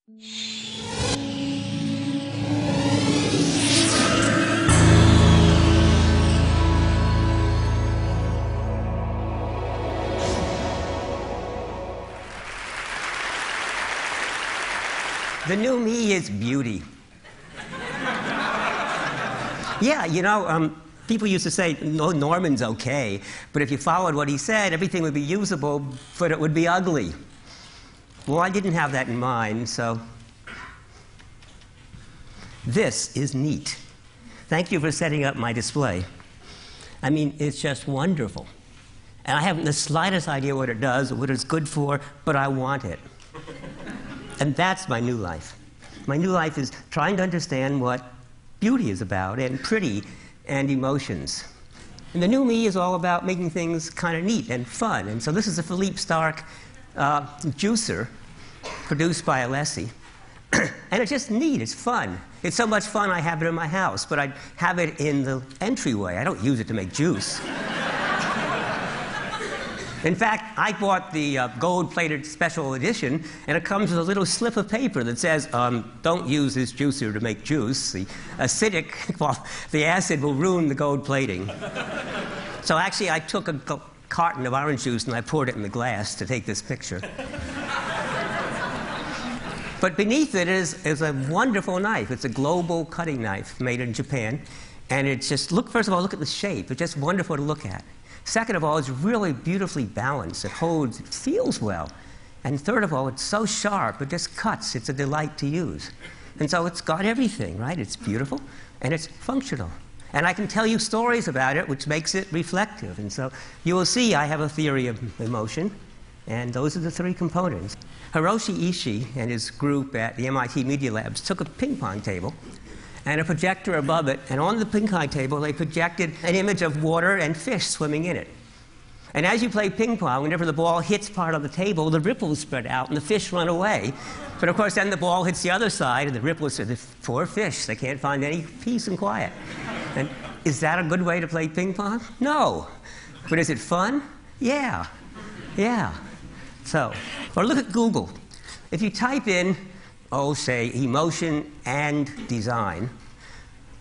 The new me is beauty. Yeah, you know, people used to say, no, Norman's okay, but if you followed what he said, everything would be usable, but it would be ugly. Well, I didn't have that in mind, so this is neat. Thank you for setting up my display. I mean, it's just wonderful. And I haven't the slightest idea what it does or what it's good for, but I want it. And that's my new life. My new life is trying to understand what beauty is about, and pretty, and emotions. And the new me is all about making things kind of neat and fun. And so this is a Philippe Starck juicer produced by Alessi. And it's just neat, it's fun. It's so much fun I have it in my house, but I have it in the entryway. I don't use it to make juice. In fact, I bought the gold-plated special edition, and it comes with a little slip of paper that says, don't use this juicer to make juice. The acidic, well, the acid will ruin the gold plating. So actually, I took a carton of orange juice and I poured it in the glass to take this picture. But beneath it is a wonderful knife. It's a global cutting knife made in Japan. And it's just, first of all, look at the shape. It's just wonderful to look at. Second of all, it's really beautifully balanced. It holds, it feels well. And third of all, it's so sharp, it just cuts. It's a delight to use. And so it's got everything, right? It's beautiful, and it's functional. And I can tell you stories about it, which makes it reflective. And so you will see I have a theory of emotion, and those are the three components. Hiroshi Ishii and his group at the MIT Media Labs took a ping pong table and a projector above it, and on the ping pong table they projected an image of water and fish swimming in it. And as you play ping pong, whenever the ball hits part of the table, the ripples spread out and the fish run away. But of course then the ball hits the other side and the ripples are the poor fish. They can't find any peace and quiet. And is that a good way to play ping pong? No. But is it fun? Yeah. Yeah. So, or look at Google. If you type in, say, emotion and design,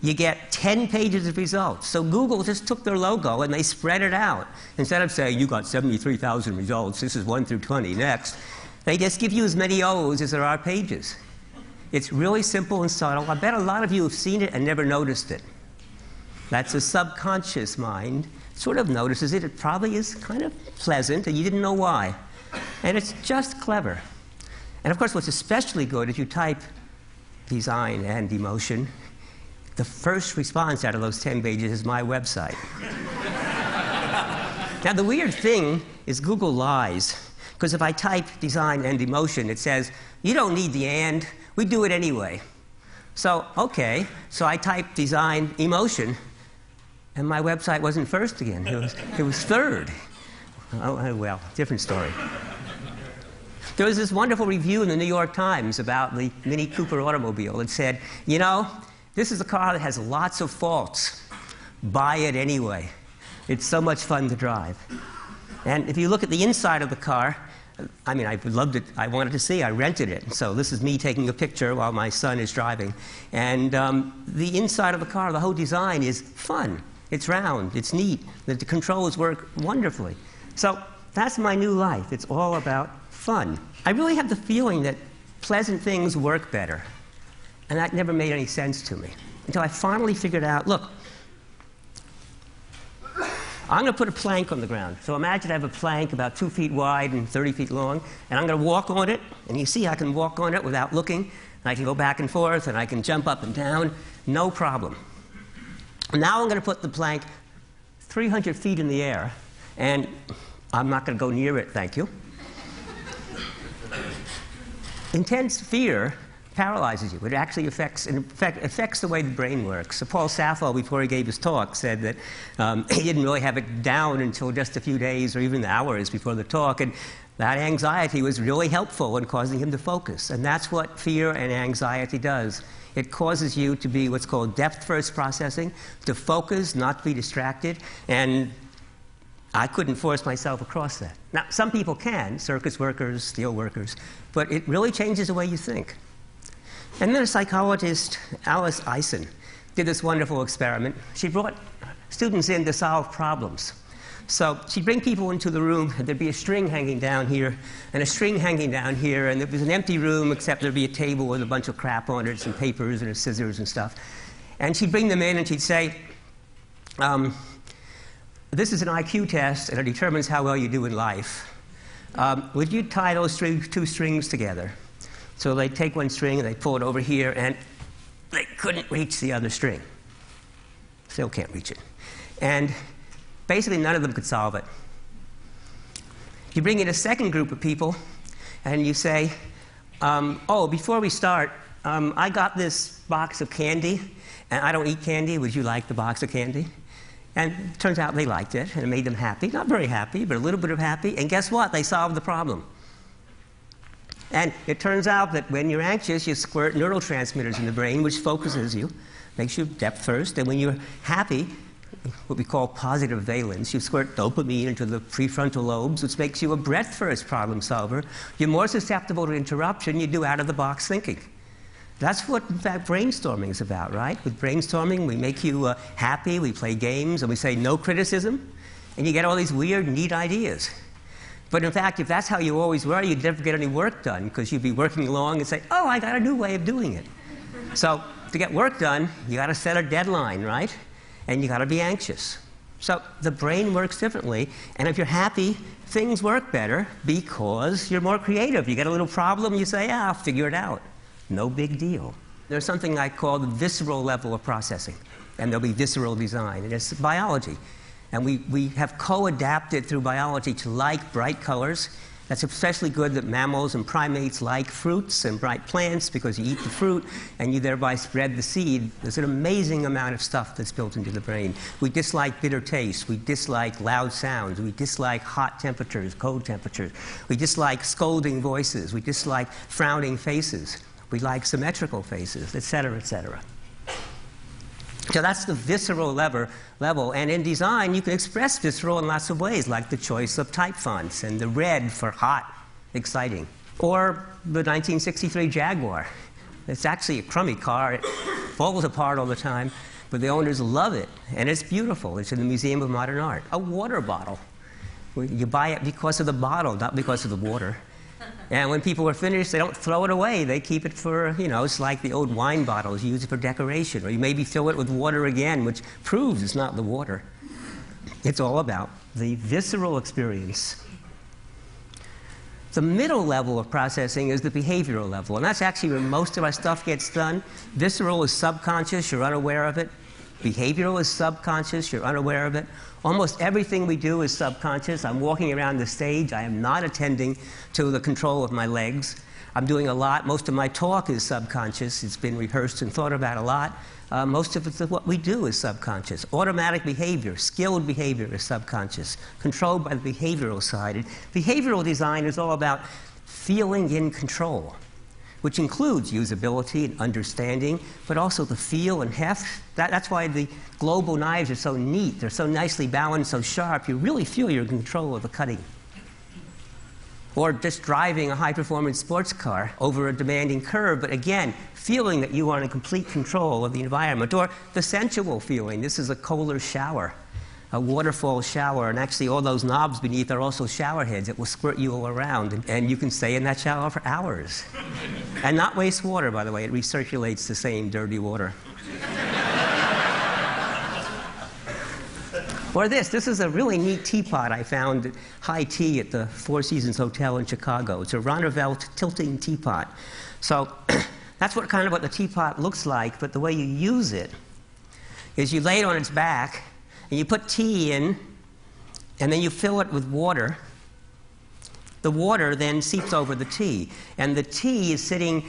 you get 10 pages of results. So Google just took their logo and they spread it out. Instead of saying, you got 73,000 results, this is 1 through 20, next, they just give you as many O's as there are pages. It's really simple and subtle. I bet a lot of you have seen it and never noticed it. That's a subconscious mind. Sort of notices it. It probably is kind of pleasant, and you didn't know why. And it's just clever. And of course, what's especially good, if you type design and emotion, the first response out of those 10 pages is my website. Now, the weird thing is Google lies. Because if I type design and emotion, it says, you don't need the and, we do it anyway. So, okay, so I typed design emotion, and my website wasn't first again. It was third. Oh, well, different story. There was this wonderful review in the New York Times about the Mini Cooper automobile. It said, you know, this is a car that has lots of faults. Buy it anyway. It's so much fun to drive. And if you look at the inside of the car, I mean, I loved it. I wanted to see. I rented it. So this is me taking a picture while my son is driving. And the inside of the car, the whole design is fun. It's round. It's neat. The controls work wonderfully. So that's my new life. It's all about fun. I really have the feeling that pleasant things work better. And that never made any sense to me until I finally figured out, look, I'm going to put a plank on the ground. So imagine I have a plank about 2 feet wide and 30 feet long, and I'm going to walk on it. And you see I can walk on it without looking. And I can go back and forth, and I can jump up and down, no problem. Now I'm going to put the plank 300 feet in the air, and I'm not going to go near it, thank you. Intense fear paralyzes you. It actually affects the way the brain works. So Paul Sappho, before he gave his talk, said that he didn't really have it down until just a few days or even hours before the talk, and that anxiety was really helpful in causing him to focus. And that's what fear and anxiety does. It causes you to be what's called depth-first processing, to focus, not to be distracted, and I couldn't force myself across that. Now, some people can, circus workers, steel workers, but it really changes the way you think. And then a psychologist, Alice Eisen, did this wonderful experiment. She brought students in to solve problems. So she'd bring people into the room, and there'd be a string hanging down here, and a string hanging down here, and it was an empty room, except there'd be a table with a bunch of crap on it, some papers and scissors and stuff. And she'd bring them in, and she'd say, this is an IQ test, and it determines how well you do in life. Would you tie those two strings together? So they'd take one string, and they'd pull it over here, and they couldn't reach the other string. Still can't reach it. And basically, none of them could solve it. You bring in a second group of people, and you say, oh, before we start, I got this box of candy, and I don't eat candy. Would you like the box of candy? And it turns out they liked it, and it made them happy. Not very happy, but a little bit of happy. And guess what? They solved the problem. And it turns out that when you're anxious, you squirt neurotransmitters in the brain, which focuses you, makes you depth first. And when you're happy, what we call positive valence, you squirt dopamine into the prefrontal lobes, which makes you a breadth-first problem solver. You're more susceptible to interruption. You do out-of-the-box thinking. That's what, in fact, brainstorming is about, right? With brainstorming, we make you happy, we play games, and we say no criticism, and you get all these weird, neat ideas. But in fact, if that's how you always were, you'd never get any work done, because you'd be working along and say, oh, I got a new way of doing it. So to get work done, you got to set a deadline, right? And you got to be anxious. So the brain works differently, and if you're happy, things work better because you're more creative. You get a little problem, you say, I'll figure it out. No big deal. There's something I call the visceral level of processing, and there'll be visceral design, and it's biology. And we have co-adapted through biology to like bright colors. That's especially good that mammals and primates like fruits and bright plants because you eat the fruit and you thereby spread the seed. There's an amazing amount of stuff that's built into the brain. We dislike bitter tastes. We dislike loud sounds. We dislike hot temperatures, cold temperatures. We dislike scolding voices. We dislike frowning faces. We like symmetrical faces, et cetera, et cetera. So that's the visceral level. And in design, you can express visceral in lots of ways, like the choice of type fonts and the red for hot, exciting. Or the 1963 Jaguar. It's actually a crummy car. It falls apart all the time, but the owners love it. And it's beautiful. It's in the Museum of Modern Art. A water bottle. You buy it because of the bottle, not because of the water. And when people are finished, they don't throw it away. They keep it for, it's like the old wine bottles. You use it for decoration. Or you maybe fill it with water again, which proves it's not the water. It's all about the visceral experience. The middle level of processing is the behavioral level. And that's actually where most of our stuff gets done. Visceral is subconscious. You're unaware of it. Behavioral is subconscious. You're unaware of it. Almost everything we do is subconscious. I'm walking around the stage. I am not attending to the control of my legs. I'm doing a lot. Most of my talk is subconscious. It's been rehearsed and thought about a lot. Most of what we do is subconscious. Automatic behavior, skilled behavior is subconscious, controlled by the behavioral side. And behavioral design is all about feeling in control, which includes usability and understanding, but also the feel and heft. That's why the global knives are so neat. They're so nicely balanced, so sharp. You really feel you're in control of the cutting. Or just driving a high-performance sports car over a demanding curve, but again, feeling that you are in complete control of the environment. Or the sensual feeling. This is a Kohler shower, a waterfall shower, and actually all those knobs beneath are also shower heads that will squirt you all around, and you can stay in that shower for hours. And not waste water, by the way. It recirculates the same dirty water. Or this is a really neat teapot I found at High Tea at the Four Seasons Hotel in Chicago. It's a Ronnefeldt tilting teapot. So that's what the teapot looks like, but the way you use it is you lay it on its back, and you put tea in, and then you fill it with water. The water then seeps over the tea, and the tea is sitting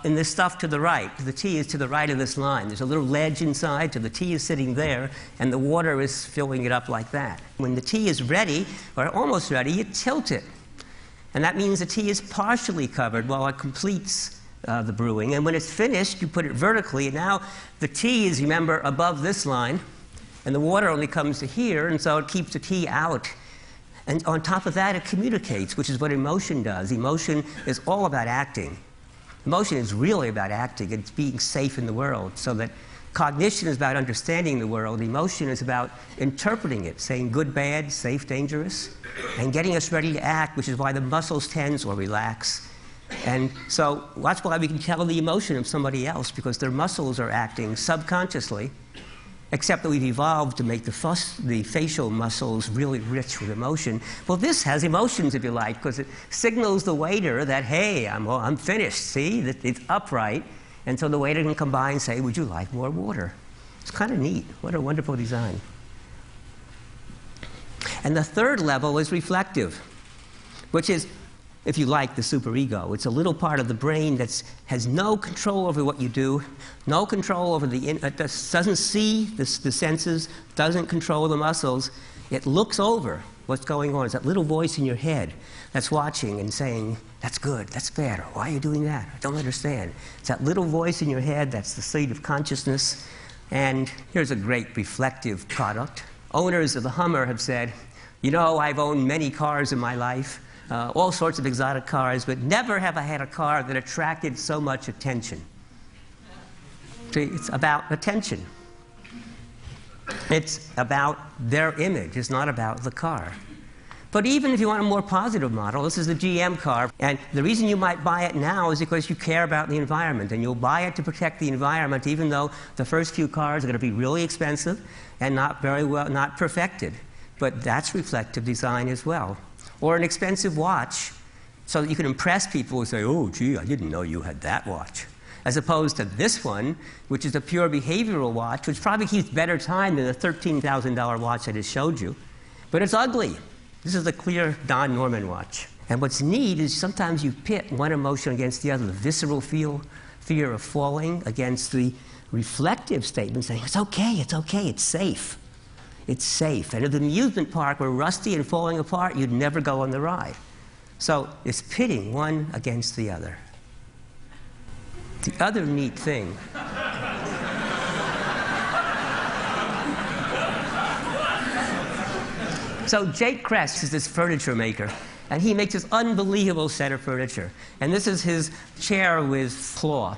in this stuff to the right. The tea is to the right of this line. There's a little ledge inside, so the tea is sitting there, and the water is filling it up like that. When the tea is ready, or almost ready, you tilt it. And that means the tea is partially covered while it completes the brewing. And when it's finished, you put it vertically, and now the tea is, remember, above this line, and the water only comes to here, and so it keeps the tea out. And on top of that, it communicates, which is what emotion does. Emotion is all about acting. Emotion is really about acting. It's being safe in the world. So that cognition is about understanding the world. Emotion is about interpreting it, saying good, bad, safe, dangerous, and getting us ready to act, which is why the muscles tense or relax. And so that's why we can tell the emotion of somebody else, because their muscles are acting subconsciously, except that we've evolved to make the facial muscles really rich with emotion. Well, this has emotions, if you like, because it signals the waiter that, hey, I'm finished, see? It's upright. And so the waiter can come by and say, would you like more water? It's kind of neat. What a wonderful design. And the third level is reflective, which is, if you like, the superego. It's a little part of the brain that has no control over what you do, no control over it doesn't see the senses, doesn't control the muscles. It looks over what's going on. It's that little voice in your head that's watching and saying, that's good, that's bad, or why are you doing that? I don't understand. It's that little voice in your head that's the seat of consciousness. And here's a great reflective product. Owners of the Hummer have said, you know, I've owned many cars in my life, all sorts of exotic cars, but never have I had a car that attracted so much attention. See, it's about attention. It's about their image. It's not about the car. But even if you want a more positive model, this is the GM car, and the reason you might buy it now is because you care about the environment, and you'll buy it to protect the environment, even though the first few cars are going to be really expensive and not perfected. But that's reflective design as well. Or an expensive watch, so that you can impress people who say, oh, gee, I didn't know you had that watch. As opposed to this one, which is a pure behavioral watch, which probably keeps better time than the $13,000 watch I just showed you. But it's ugly. This is a clear DonNorman watch. And what's neat is sometimes you pit one emotion against the other, the visceral fear of falling against the reflective statement saying, it's okay, it's safe. It's safe. And at the amusement park were rusty and falling apart, you'd never go on the ride. So it's pitting one against the other. The other neat thing so Jake Kress is this furniture maker, and he makes this unbelievable set of furniture. And this is his chair with claw.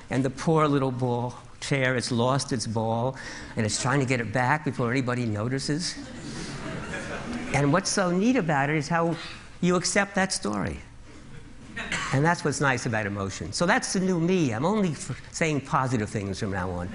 And the poor little ball chair, it's lost its ball, and it's trying to get it back before anybody notices. And what's so neat about it is how you accept that story. And that's what's nice about emotion. So that's the new me. I'm only saying positive things from now on.